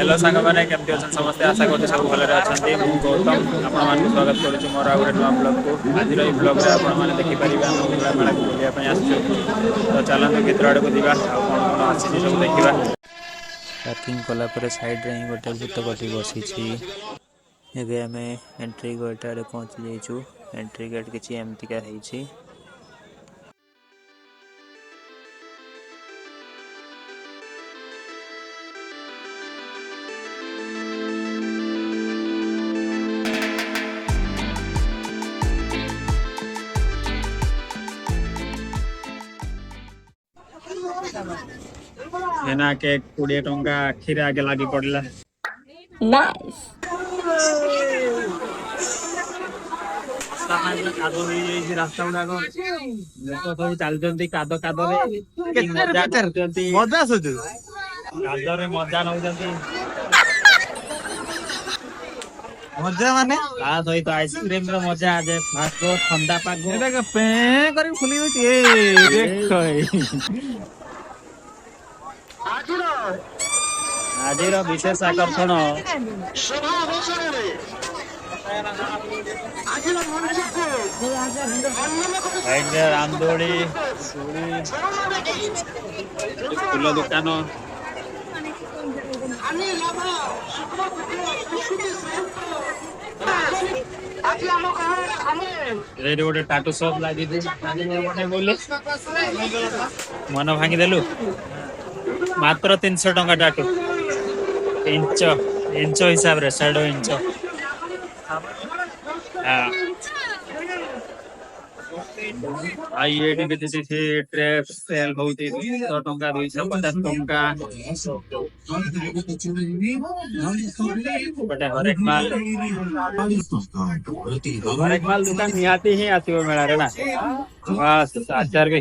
Hello सांग मैंने केमती अच्छा समस्ते आशा करते सब भले अच्छा मुझे गौतम आपण स्वागत करुच्ची मोर आगे नुआ ब्लॉग को आज ब्लॉग में आपने देखिपारे आम मेला मेला को बुलापी आसो तो चलते भितर आड़ को जा कौन कौन आसी सब देखा पार्किंग कलापर साइड रे गोटे भूत कटी बसी एवं आम एंट्री गेट आड़े पहुँची जाइचु एंट्री गेट किसी एमतिका है हेना के 20 टंका आखिर आगे लगी पड़ला नाइस रास्ता गुड़ाक लोक सब चलती काद काद मजा नौ मजा माने सहित आइसक्रीम मजा फास्ट ठंडा पाग फुली आज विशेष आकर्षण रामदोली फूल दुकान गोटे टाटू सप लगी मन भांगीदेलु मात्र 300 टंका टाटू इंच इंच हिसाब रे 1.5 इंच आई ट्रेप सेल होती 100 टंका 250 टंका बटे हरेक माल दुकान निहाती ही आसीबो मेला रे ना बस आचार के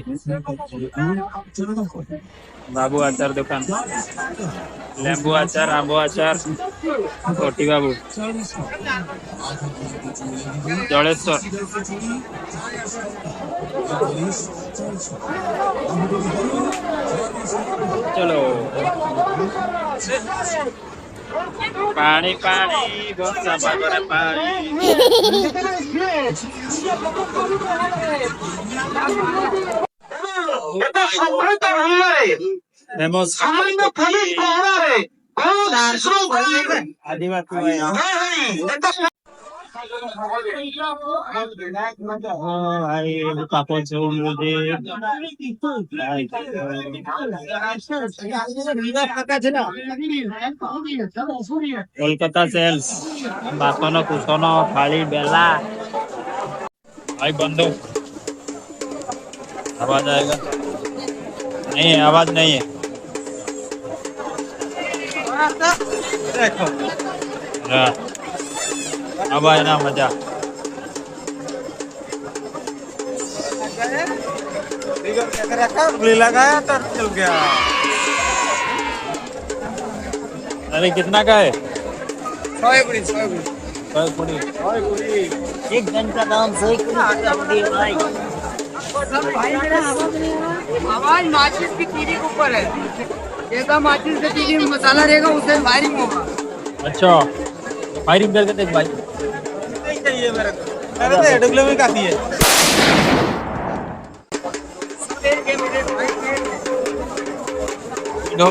बाबू आचार दुकान लेंबू आचार आंबो आचार कोटी बाबू जलेश्वर चलो पानी पानी बसा बागरे पानी कोलकाता सेल्स बासन कुसन थाली बेला भाई बंदो आवाज आएगा नहीं है आवाज नहीं है देखो अब आए ना मजा लगाया तो चल गया अरे कितना का है 100 पूरी एक घंटा दाम 100 पूरी भाई आवाज माचिस की तीली के ऊपर है जैसा माचिस के तीली में मसाला रहेगा उसे फायरिंग होगा अच्छा फायरिंग करके देख भाई नहीं चाहिए मेरे तो हेडुगले में काफी है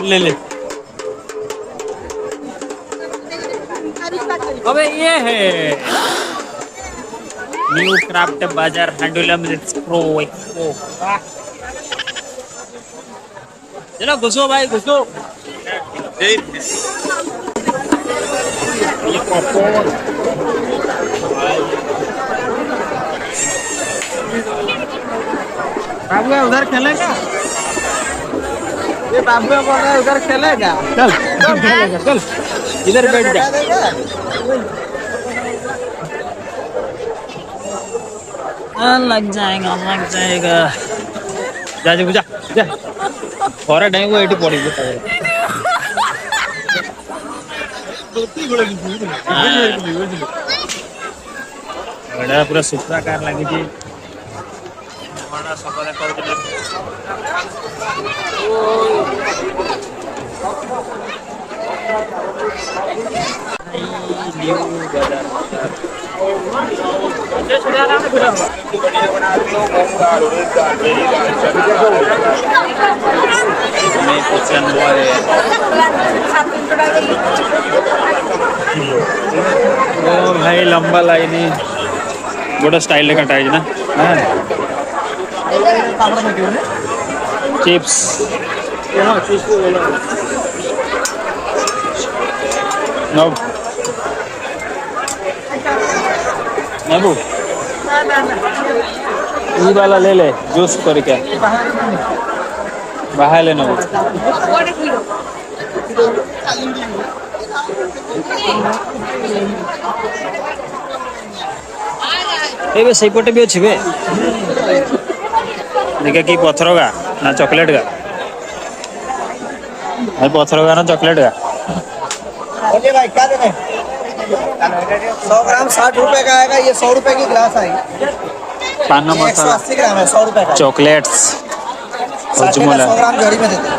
ले ले अबे ये है न्यू क्राफ्ट बाजार हैंडलम प्रो एक्सपो चलो घुसो भाई घुसो ये पॉपकॉर्न बाबू उधर खेलेगा ये बाबू बोल रहा है उधर खेलेगा चल खेलेगा चल इधर बैठ जा लग जाएगा जा जा जा जा और नहीं वो एटी पड़ी पूरा सुपरा कार लगी सबले न्यू बाजार में किचन है। ओ भाई लंबा लाइन है, गोटा स्टाइल कटा है ना। चिप्स नो नेबू ये वाला ले ले जूस करके बाहर लेना वो। ए सही पटे भी अच्छी बे देखा कि पत्थर का ना चॉकलेट का भाई, पत्थर का ना चॉकलेट का। बोलिए भाई क्या देना है? 100 ग्राम 60 रुपए का आएगा, ये 100 रुपए की गिलास आएगी। पान मसाला 180 ग्राम है, 100 रुपए का। चॉकलेट्स 100 ग्राम जड़ी में देते हैं,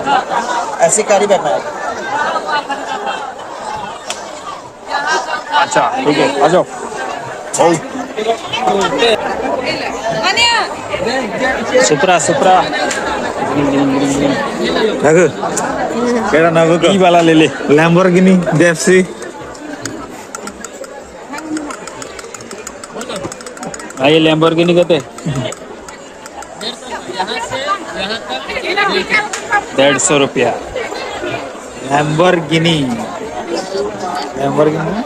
ऐसी कैरी बैग में आएगा। अच्छा ठीक है आ जाओ। सुपरा सुपरा केड़ा नगो ई वाला ले ले। लैम्बोर्गिनी डेफसी भाई ये लैम्बोर्गिनी कहते 150 रुपया। लैम्बोर्गिनी लैम्बोर्गिनी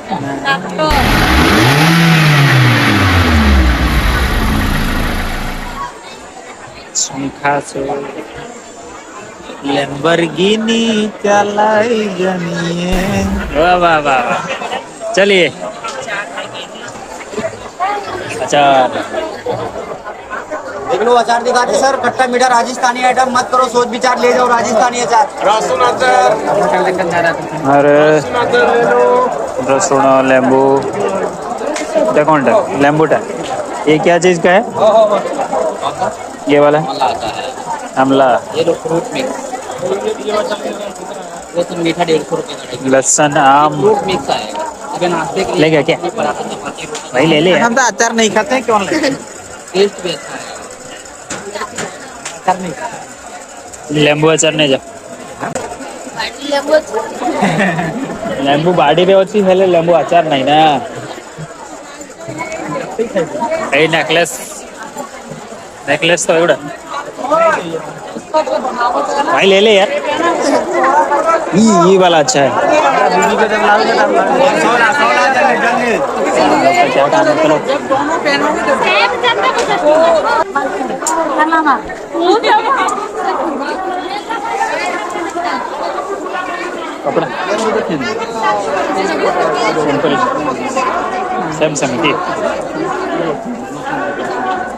संखा से लैम्बोर्गिनी चलाई जानिए। वाह वाह वाह वाह। चलिए अचार देख लो अचार दिखाते सर, खट्टा मीठा राजस्थानी आइटम मत करो, सोच विचार ले जाओ राजस्थानी अचार। अरे रसुण लेंबू कौन लेंबूटा ये क्या चीज का है? ये वाला आमला, ये तो फ्रूट मिक्स, वो तो मीठा 150 रुपये का है। लहसुन आम फ्रूट मिक्स आएगा। अगर नाश्ते के लिए ले गया क्या? पराठा चपाती रोटी, भाई ले ले यार। हम तो अचार नहीं खाते हैं, क्यों ले? टेस्ट भी अच्छा है। अचार नहीं खाते। लेंबू अचार नहीं जा लेंबू बाड़ी रे अच्छी हेले लेंबू अचार नहीं ना। ए नेकलेस नेकलेस तो एवढा भाई ले ले यार। ये वाला अच्छा है। क्या काम है? चलो कपड़ा सिंपल सेम सेम की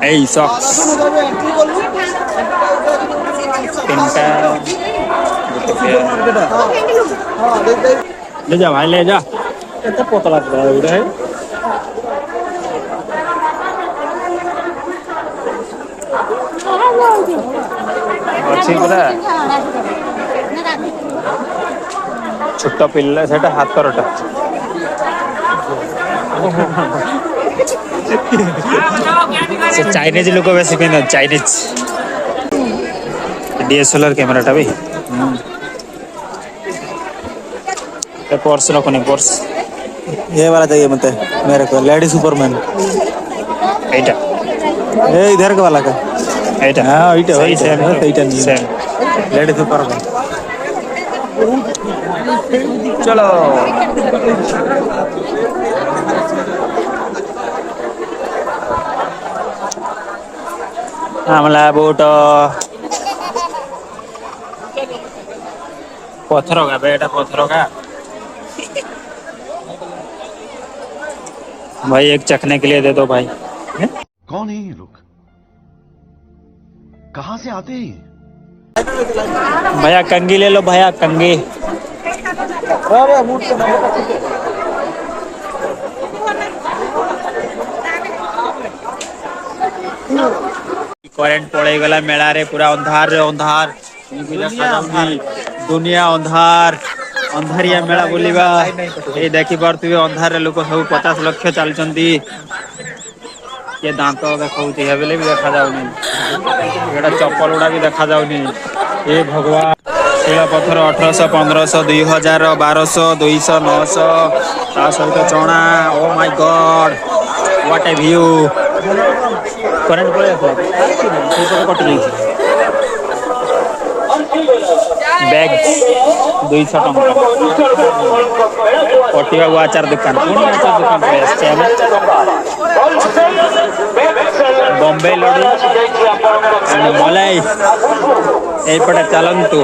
ए सॉक्स तिनका ले जा भाई ले जा। कितना पोतला है अच्छी पूरा छोटा पिल्ला सेटा हाथ करटा से चाइनीज लोग बेसी पिन चाइनीज डीएसएलआर कैमराटा भी पर्स रखो पर्स ये वाला चाहिए मुझे, मेरे को लेडी सुपरमैन। एटा ये इधर के वाला का एटा हाँ इटा सही सेम इटा नहीं सेम। Lady Superman. चलो आमला बोट पत्थर का बेटा पत्थर का भाई एक चखने के लिए दे दो भाई। कौन है ये लोग, कहां से आते हैं? भैया कंगी ले लो भैया कंगी। करेंट पड़े गला मेला रे पूरा अंधार रे अंधार दुनिया अंधार अंधारिया मेला बुलिबा ए देखि पारथिबे अंधारे लोक सब 50 लाख चलचंती के दांत देखौती हेबेले भी देखा जाउनी एटा चप्पल उडा भी देखा जाउनी ए भगवान शिला पत्थर 1800 1500 2000 1200 200 900 ता सहित चणा oh my God what A view current पळे कट गई बैग 200 टଙ୍କା पटिया आचार दुकान पुणी आचार दुकान पे आसছে আমি बॉम्बे लड्डू एंड मलाई एपटे चलंतु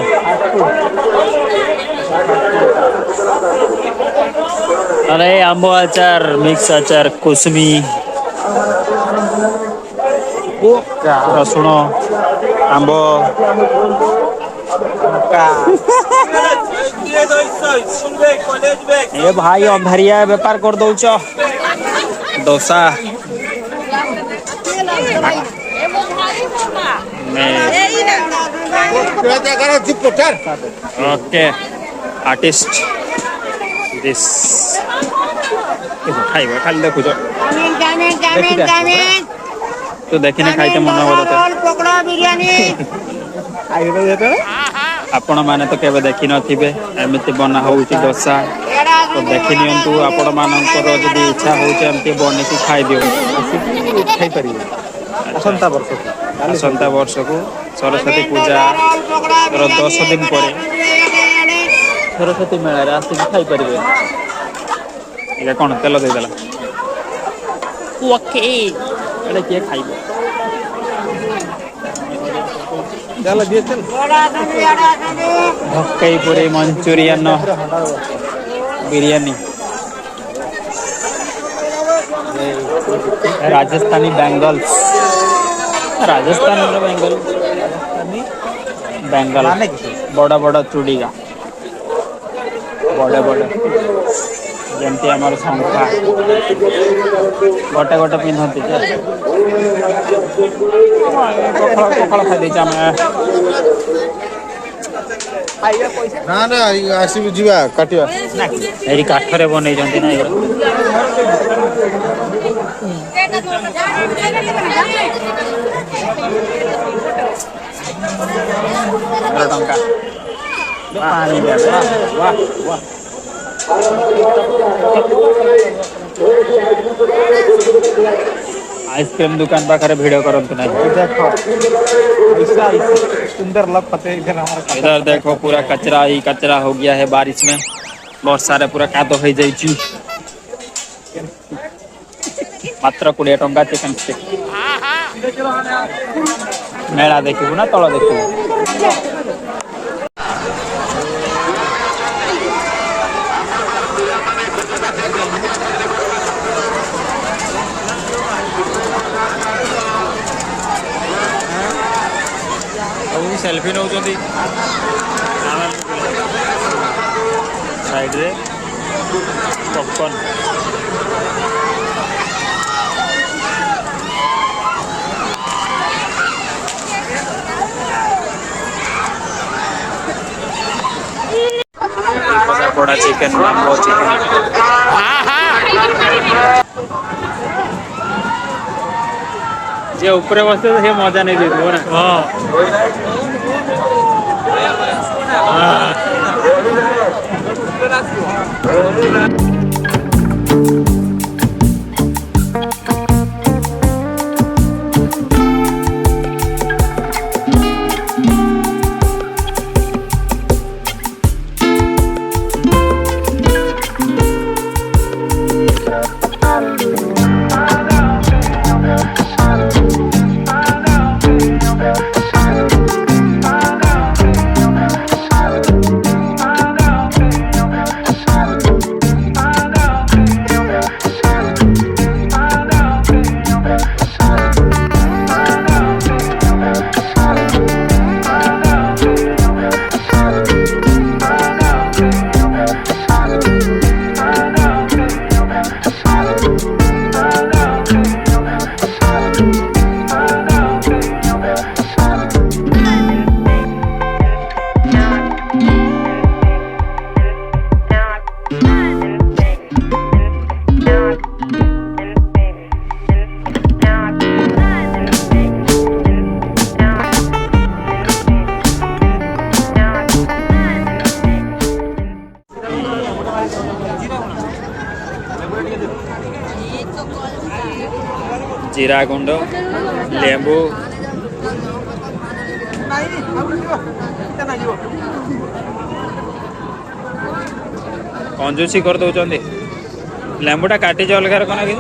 अरे आंबो आचार मिक्स आचार कुसमी रसुण आंबो ए भाई अंधारिया व्यापार कर दौच डोसा ओके आर्टिस्ट दिस खाइबा खाली देखु तो देखिने खाइते मन पकड़ा बिरयानी आपण माने तो केबे देखि नथिबे एमिति बना होउची डोसा तो देखि नियंतु आपण मानकर जदी इच्छा होउची एमिति बने की खाइ दियो खाइ परिबे असंता वर्ष को सरस्वती पूजा रो 10 दिन परे सरस्वती मेला रे आसी खाइ परिबे ये कोन तेल दे देला ओके एले के खाइबे चलो दिए चल भक्कई पूरी मंचूरियन बिरयानी राजस्थानी बैंगल्स राजस्थान बेंगल बेंगल बड़ा बड़ा चूड़ी का बड़े बड़े जमती आमर शंखा गोटे गोटे पिंधती पखाड़ खाई ना ना आसी बुझिबा काटिबा एरी काठरे बनै जंती ना टंका पानी दे वाह वाह आइसक्रीम दुकान पाखे भिडियो करंतु ना सुंदर लग पते इधर देखो पूरा कचरा ही कचरा हो गया है बारिश में बहुत सारे पूरा कादो हो जाइए मात्र 20 टंका चिकन स्टिक मेला देखिबू ना तଳ देखिबू सेल्फी नौ साइड रे पॉपकॉर्न बड़ा चिकन मैंगो चिकन जे ऊपर बसते तो ये मजा नहीं देते ना जीरा गुंड लेंबू कंजूसी कर दौरान लेंबूटा काटी अलग रखना कि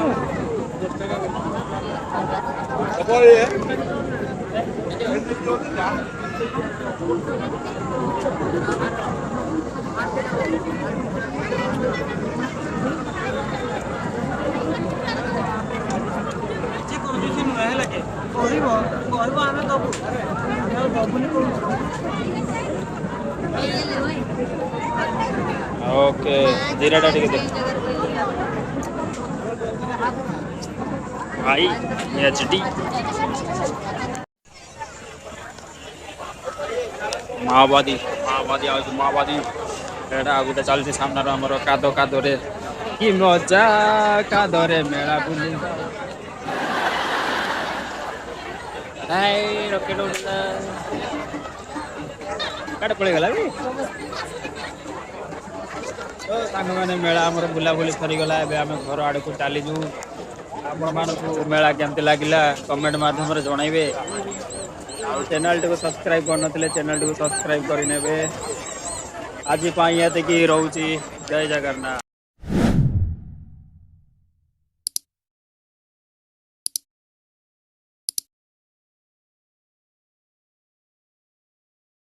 ओके जीरा टा ठीक भाई एचडी माओवादी माओवादी माओवादी एटा गोटे चलती सामने आमर कादो कादो रे कि मजा कादो रे मेला बुली रकेट काटे पड़ेगा भी तो सांग मैंने मेला आमर बुलाबुली सरीगला आम घर आड़ को चलीजु आपण मानक मेला केमती लगिला कमेंट माध्यम जनइबे चैनल टी सब्सक्राइब करनथिले चैनल टी सब्सक्राइब करने आज ये रोची जय जगन्नाथ।